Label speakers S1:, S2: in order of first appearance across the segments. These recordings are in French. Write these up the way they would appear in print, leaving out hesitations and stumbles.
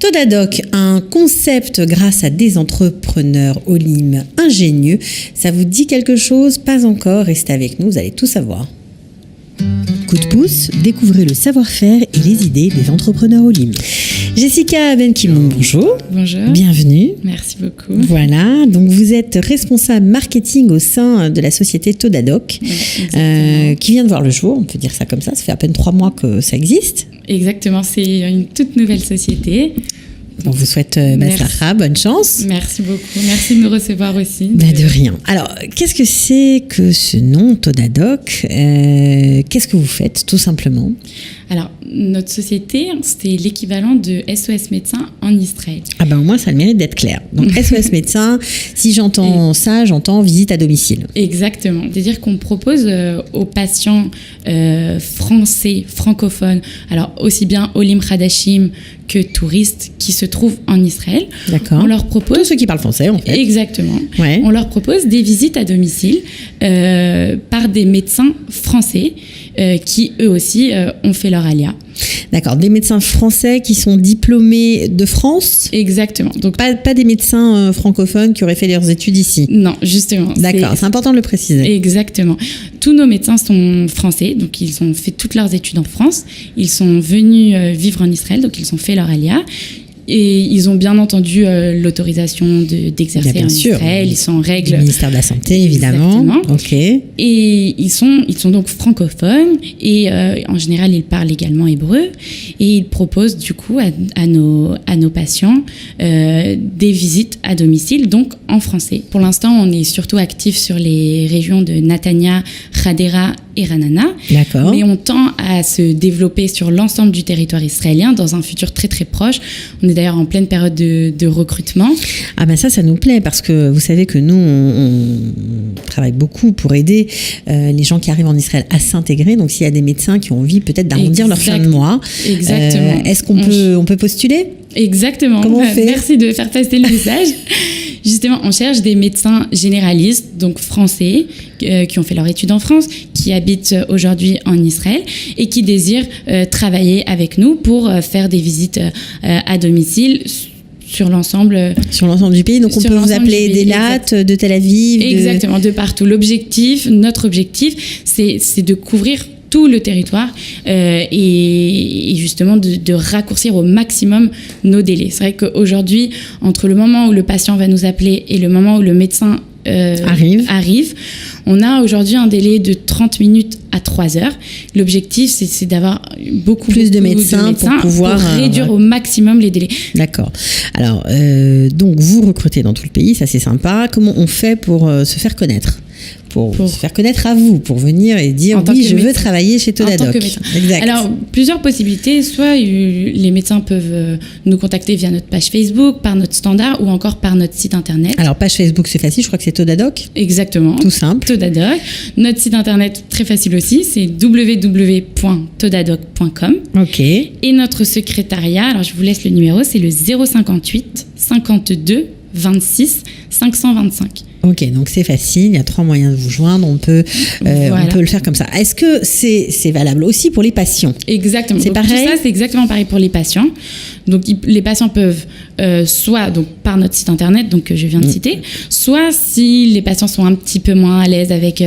S1: Todadoc, un concept grâce à des entrepreneurs Olim ingénieux. Ça vous dit quelque chose? Pas encore, restez avec nous, vous allez tout savoir. Coup de pouce, découvrez le savoir-faire et les idées des entrepreneurs Olim. Jessica Benkimoun, bonjour.
S2: Bonjour.
S1: Bienvenue.
S2: Merci beaucoup.
S1: Voilà, donc vous êtes responsable marketing au sein de la société Todadoc, qui vient de voir le jour, on peut dire ça comme ça fait à peine 3 mois que ça existe.
S2: Exactement, c'est une toute nouvelle société.
S1: On vous souhaite Baslara, bonne chance.
S2: Merci beaucoup, merci de nous recevoir aussi.
S1: De rien. Alors, qu'est-ce que c'est que ce nom Todadoc? Qu'est-ce que vous faites, tout simplement?
S2: Alors, notre société, c'était l'équivalent de SOS Médecins en Israël.
S1: Ah ben au moins, ça a le mérite d'être clair. Donc SOS Médecins, si j'entends ça, j'entends visite à domicile.
S2: Exactement. C'est-à-dire qu'on propose aux patients français, francophones, alors aussi bien Olim Hadashim que touristes qui se trouvent en Israël.
S1: D'accord.
S2: On leur propose...
S1: Tous ceux qui parlent français, en fait.
S2: Exactement.
S1: Ouais.
S2: On leur propose des visites à domicile par des médecins français qui, eux aussi, ont fait leur alia.
S1: D'accord. Des médecins français qui sont diplômés de France?
S2: Exactement. Donc,
S1: pas des médecins francophones qui auraient fait leurs études ici?
S2: Non, justement.
S1: D'accord, c'est important de le préciser.
S2: Exactement. Tous nos médecins sont français, donc ils ont fait toutes leurs études en France. Ils sont venus vivre en Israël, donc ils ont fait leur alia. Et ils ont bien entendu l'autorisation d'exercer en Israël. Ils sont en règle.
S1: Du ministère de la Santé, évidemment.
S2: Exactement.
S1: Ok.
S2: Et ils sont donc francophones et en général ils parlent également hébreu et ils proposent du coup à nos patients des visites à domicile, donc en français. Pour l'instant, on est surtout actif sur les régions de Natania, Hadera et Ranana.
S1: D'accord.
S2: Mais on tend à se développer sur l'ensemble du territoire israélien dans un futur très très proche. On est d'ailleurs en pleine période de recrutement.
S1: Ah ben ça nous plaît parce que vous savez que nous, on travaille beaucoup pour aider les gens qui arrivent en Israël à s'intégrer. Donc s'il y a des médecins qui ont envie peut-être d'arrondir leur fin de mois,
S2: exactement.
S1: Est-ce qu'on peut postuler?
S2: Exactement.
S1: Comment on fait?
S2: Merci de faire passer le message. Justement, on cherche des médecins généralistes, donc français, qui ont fait leur étude en France, qui habitent aujourd'hui en Israël et qui désirent travailler avec nous pour faire des visites à domicile sur l'ensemble
S1: du pays. Donc on peut vous appeler d'Elat, de Tel Aviv.
S2: Exactement, de partout. Notre objectif, c'est de couvrir tout le territoire et justement de raccourcir au maximum nos délais. C'est vrai qu'aujourd'hui, entre le moment où le patient va nous appeler et le moment où le médecin arrive, on a aujourd'hui un délai de 30 minutes à 3 heures. L'objectif, c'est d'avoir beaucoup
S1: plus de médecins pour pouvoir
S2: réduire au maximum les délais.
S1: D'accord. Alors, donc vous recrutez dans tout le pays, ça c'est sympa. Comment on fait pour se faire connaître? Pour se faire connaître à vous, pour venir et dire oui, je veux travailler chez Todadoc.
S2: Exact. Alors, plusieurs possibilités. Soit les médecins peuvent nous contacter via notre page Facebook, par notre standard ou encore par notre site internet.
S1: Alors, page Facebook, c'est facile, je crois que c'est Todadoc.
S2: Exactement.
S1: Tout simple.
S2: Todadoc. Notre site internet, très facile aussi, c'est www.todadoc.com.
S1: Ok.
S2: Et notre secrétariat, alors je vous laisse le numéro, c'est le 058 52 26 525.
S1: Ok, donc c'est facile, il y a 3 moyens de vous joindre, on peut le faire comme ça. Est-ce que c'est valable aussi pour les patients?
S2: Exactement.
S1: C'est pareil?
S2: Tout ça, c'est exactement pareil pour les patients. Donc les patients peuvent soit donc par notre site internet, donc que je viens de citer, soit si les patients sont un petit peu moins à l'aise avec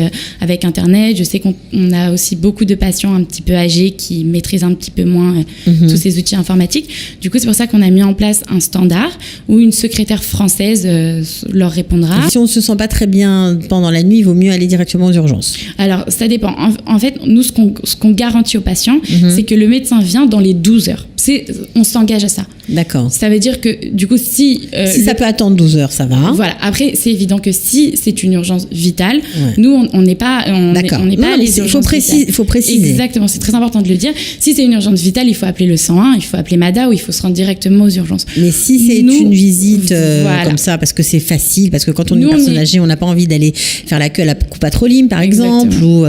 S2: internet. Je sais qu'on a aussi beaucoup de patients un petit peu âgés qui maîtrisent un petit peu moins tous ces outils informatiques. Du coup, c'est pour ça qu'on a mis en place un standard où une secrétaire française leur répondra.
S1: Et si on se sent pas très bien pendant la nuit, il vaut mieux aller directement aux urgences?
S2: Alors, ça dépend. En fait, nous, ce qu'on garantit aux patients, c'est que le médecin vient dans les 12 heures. On s'engage à ça.
S1: D'accord.
S2: Ça veut dire que, du coup, si
S1: ça peut attendre 12 heures, ça va.
S2: Voilà. Après, c'est évident que si c'est une urgence vitale, nous, on n'est pas les urgences vitales.
S1: Il faut préciser.
S2: Exactement. C'est très important de le dire. Si c'est une urgence vitale, il faut appeler le 101, il faut appeler MADA ou il faut se rendre directement aux urgences.
S1: Mais si c'est une visite comme ça, parce que c'est facile, parce que quand on est une personne âgée, on n'a pas envie d'aller faire la queue à la Coupatrolim, par exemple, ou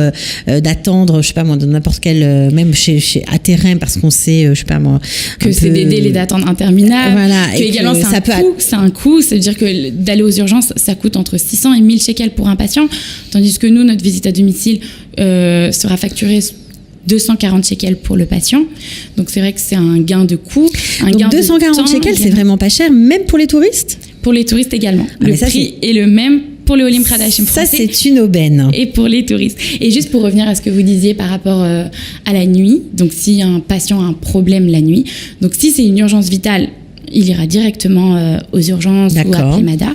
S1: d'attendre, je sais pas moi, dans n'importe quel, même chez Aterem, parce qu'on sait, je sais pas moi,
S2: que c'est des délais d'attente interminables.
S1: Voilà.
S2: Que également, c'est un coût. C'est-à-dire que d'aller aux urgences, ça coûte entre 600 et 1000 shekels pour un patient. Tandis que nous, notre visite à domicile sera facturée 240 shekels pour le patient. Donc c'est vrai que c'est un gain de coût, un gain
S1: 240
S2: de temps.
S1: shekels, c'est vraiment pas cher, même pour les touristes?
S2: Pour les touristes également. Le prix est le même pour le Olim Kardashim français.
S1: Ça, c'est une aubaine.
S2: Et pour les touristes. Et juste pour revenir à ce que vous disiez par rapport à la nuit, donc si un patient a un problème la nuit, donc si c'est une urgence vitale, il ira directement aux urgences ou à Primada.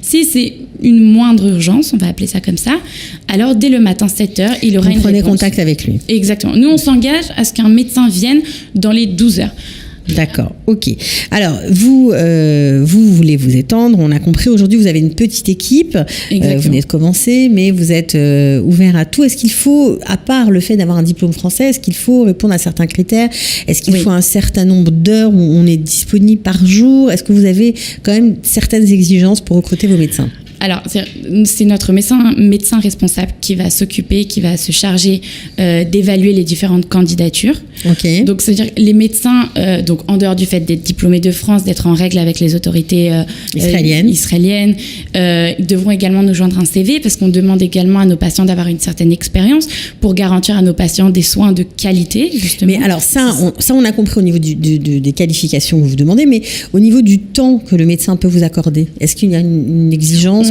S2: Si c'est une moindre urgence, on va appeler ça comme ça, alors dès le matin 7h, il aura une réponse. Vous
S1: prenez contact avec lui.
S2: Exactement. Nous, on s'engage à ce qu'un médecin vienne dans les 12 heures.
S1: D'accord, ok. Alors, vous voulez vous étendre, on a compris, aujourd'hui vous avez une petite équipe, vous venez de commencer, mais vous êtes ouvert à tout. Est-ce qu'il faut, à part le fait d'avoir un diplôme français, est-ce qu'il faut répondre à certains critères? Est-ce qu'il faut un certain nombre d'heures où on est disponible par jour? Est-ce que vous avez quand même certaines exigences pour recruter vos médecins?
S2: Alors, c'est notre médecin responsable qui va s'occuper, qui va se charger d'évaluer les différentes candidatures.
S1: Okay.
S2: Donc, c'est-à-dire les médecins, donc en dehors du fait d'être diplômés de France, d'être en règle avec les autorités israéliennes, ils devront également nous joindre un CV parce qu'on demande également à nos patients d'avoir une certaine expérience pour garantir à nos patients des soins de qualité, justement.
S1: Mais alors ça, on a compris au niveau des qualifications que vous demandez, mais au niveau du temps que le médecin peut vous accorder, est-ce qu'il y a une exigence?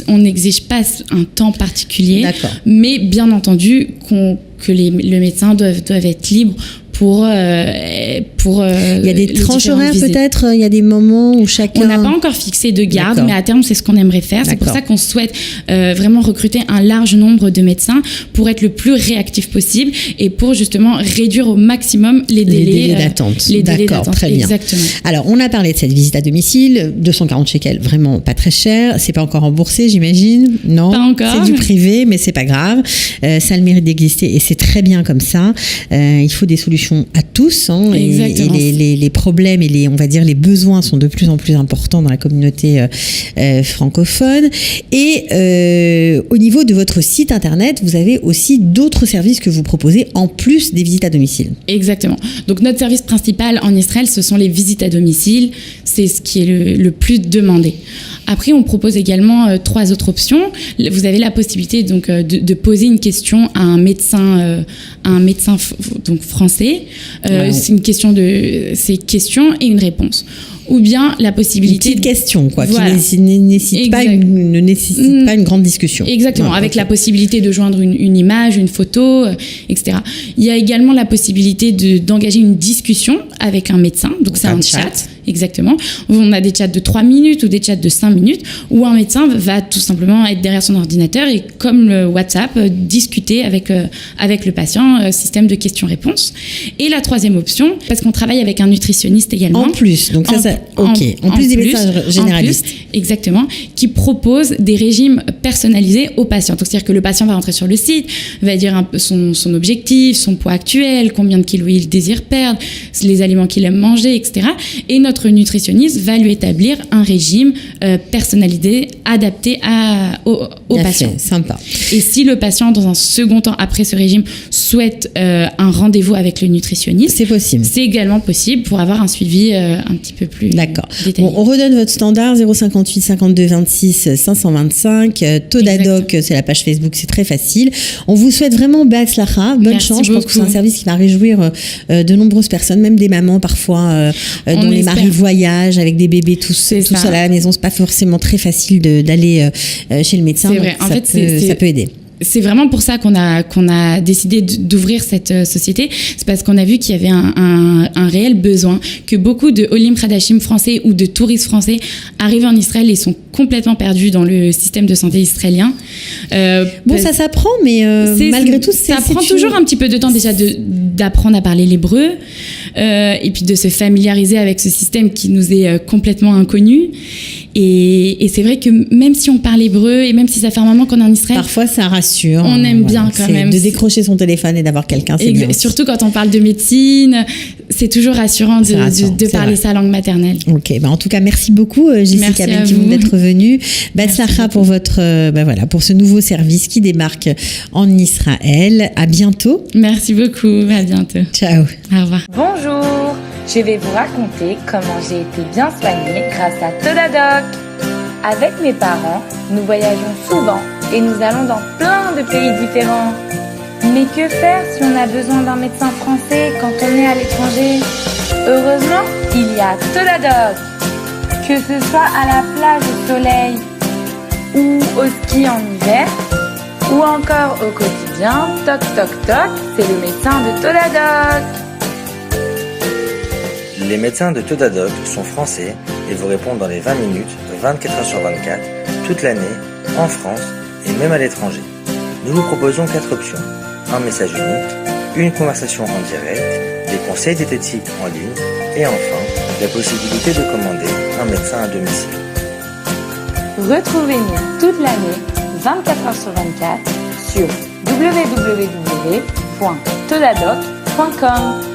S2: On n'exige pas un temps particulier, mais bien entendu que le médecin doivent être libres pour il
S1: y a des tranches horaires peut-être, il y a des moments où chacun...
S2: On n'a pas encore fixé de garde, mais à terme c'est ce qu'on aimerait faire. C'est pour ça qu'on souhaite vraiment recruter un large nombre de médecins pour être le plus réactif possible et pour justement réduire au maximum les délais
S1: d'attente.
S2: D'accord,
S1: très bien.
S2: Exactement.
S1: Alors on a parlé de cette visite à domicile, 240 shekels, vraiment pas très cher. C'est pas encore remboursé, j'imagine? Non,
S2: pas encore.
S1: C'est du privé, mais c'est pas grave. Ça a le mérite d'exister et c'est très bien comme ça. Il faut des solutions à tous, hein, et les problèmes et on va dire les besoins sont de plus en plus importants dans la communauté francophone. Et au niveau de votre site internet, vous avez aussi d'autres services que vous proposez en plus des visites à domicile.
S2: Exactement. Donc notre service principal en Israël, ce sont les visites à domicile. C'est ce qui est le plus demandé. Après, on propose également 3 autres options. Vous avez la possibilité donc de poser une question à un médecin donc français. C'est une question c'est questions et une réponse. Ou bien la possibilité...
S1: Une petite question, quoi, qui ne nécessite pas une grande discussion.
S2: Exactement, avec la possibilité de joindre une image, une photo, etc. Il y a également la possibilité d'engager une discussion avec un médecin, donc c'est un chat. Exactement. On a des chats de 3 minutes ou des chats de 5 minutes où un médecin va tout simplement être derrière son ordinateur et, comme le WhatsApp, discuter avec le patient, système de questions-réponses. Et la 3e option, parce qu'on travaille avec un nutritionniste également.
S1: En plus, donc en plus des médecins généralistes.
S2: Exactement, qui propose des régimes personnalisés aux patients. Donc, c'est-à-dire que le patient va rentrer sur le site, va dire son objectif, son poids actuel, combien de kilos il désire perdre, les aliments qu'il aime manger, etc. Et notre nutritionniste va lui établir un régime personnalisé, adapté au patient.
S1: Sympa.
S2: Et si le patient, dans un second temps, après ce régime, souhaite un rendez-vous avec le nutritionniste,
S1: c'est possible.
S2: C'est également possible pour avoir un suivi un petit peu plus détaillé.
S1: Bon, on redonne votre standard 058 52 26 525. Todadoc, c'est la page Facebook, c'est très facile. On vous souhaite vraiment Be'atzlacha, bonne chance. Je pense que c'est un service qui va réjouir de nombreuses personnes, même des mamans parfois dont les maris voyagent avec des bébés tous à la maison. C'est pas forcément très facile d'aller chez le médecin.
S2: C'est vrai. En fait,
S1: ça peut aider.
S2: C'est vraiment pour ça qu'on a décidé d'ouvrir cette société. C'est parce qu'on a vu qu'il y avait un réel besoin, que beaucoup de Olim Kardashim français ou de touristes français arrivent en Israël et sont complètement perdus dans le système de santé israélien.
S1: Ça s'apprend, mais malgré tout,
S2: ça prend toujours un petit peu de temps déjà d'apprendre à parler l'hébreu et puis de se familiariser avec ce système qui nous est complètement inconnu. Et c'est vrai que même si on parle hébreu et même si ça fait un moment qu'on est en Israël,
S1: parfois ça rassure.
S2: On aime bien quand même.
S1: De décrocher son téléphone et d'avoir quelqu'un, c'est bien.
S2: Surtout quand on parle de médecine, c'est toujours rassurant de parler sa langue maternelle.
S1: Ok, en tout cas, merci beaucoup Jessica Bentimon d'être venue. Be'atzlacha pour pour ce nouveau service qui débarque en Israël. À bientôt.
S2: Merci beaucoup. À bientôt.
S1: Ciao.
S2: Au revoir.
S3: Bonjour. Je vais vous raconter comment j'ai été bien soignée grâce à Todadoc. Avec mes parents, nous voyageons souvent et nous allons dans plein de pays différents. Mais que faire si on a besoin d'un médecin français quand on est à l'étranger? Heureusement, il y a Toladoc. Que ce soit à la plage au soleil ou au ski en hiver, ou encore au quotidien, toc toc toc, c'est le médecin de Toladoc.
S4: Les médecins de Toladoc sont français et vous répondent dans les 20 minutes, 24 heures sur 24, toute l'année, en France et même à l'étranger. Nous vous proposons 4 options. Un message unique, une conversation en direct, des conseils diététiques en ligne et enfin, la possibilité de commander un médecin à domicile.
S3: Retrouvez-nous toute l'année, 24 heures sur 24, sur www.toladoc.com.